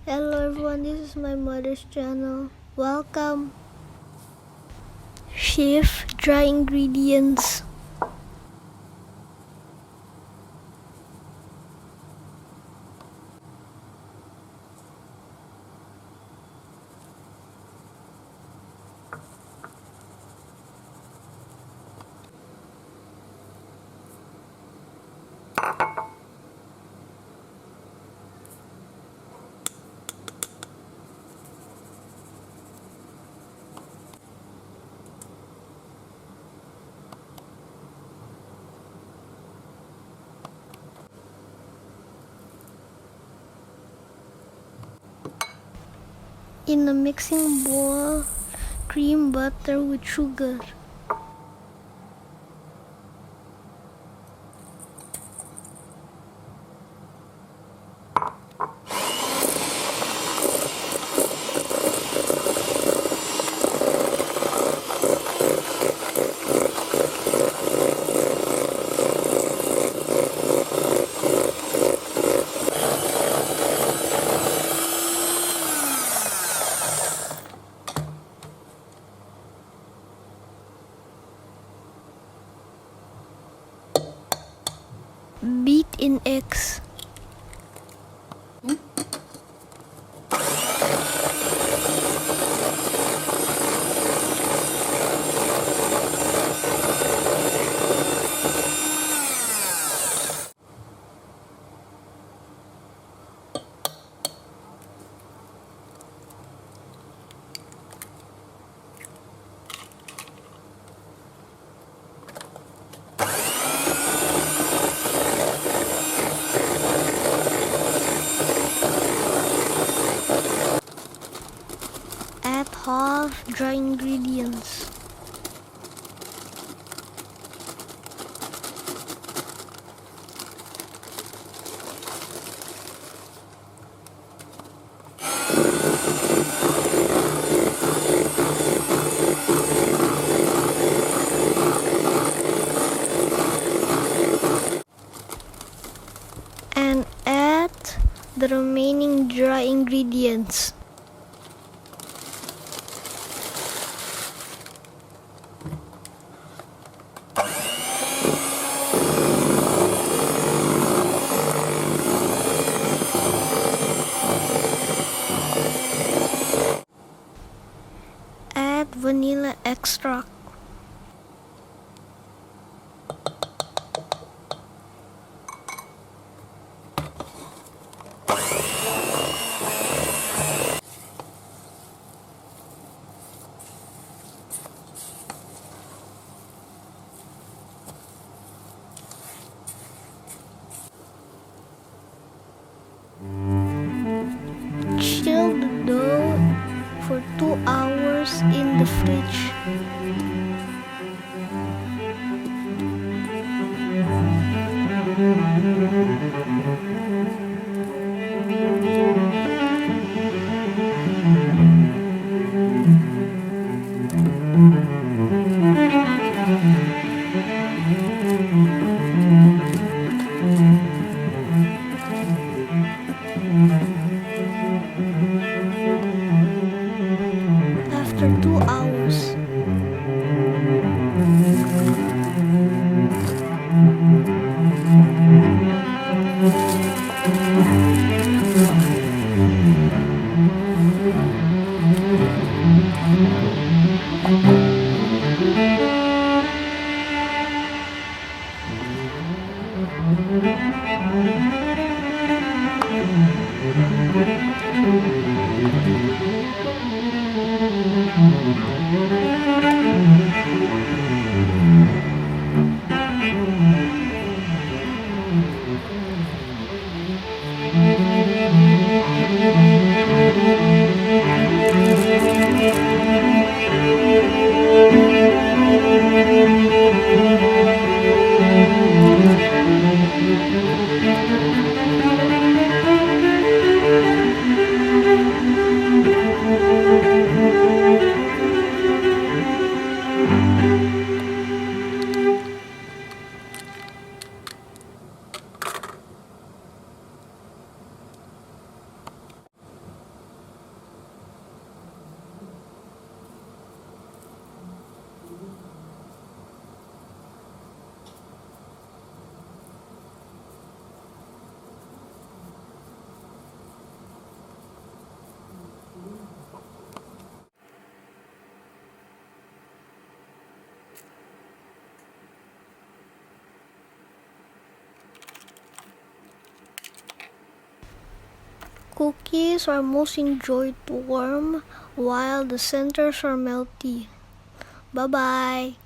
Hello everyone, this is my mother's channel. Welcome. Shift dry ingredients. In a mixing bowl, cream butter with sugar. Beat in eggs. Add half dry ingredients. And add the remaining dry ingredients. Add vanilla extract. Chill the dough for 2 hours in the fridge. After 2 hours, cookies are most enjoyed warm while the centers are melty. Bye-bye.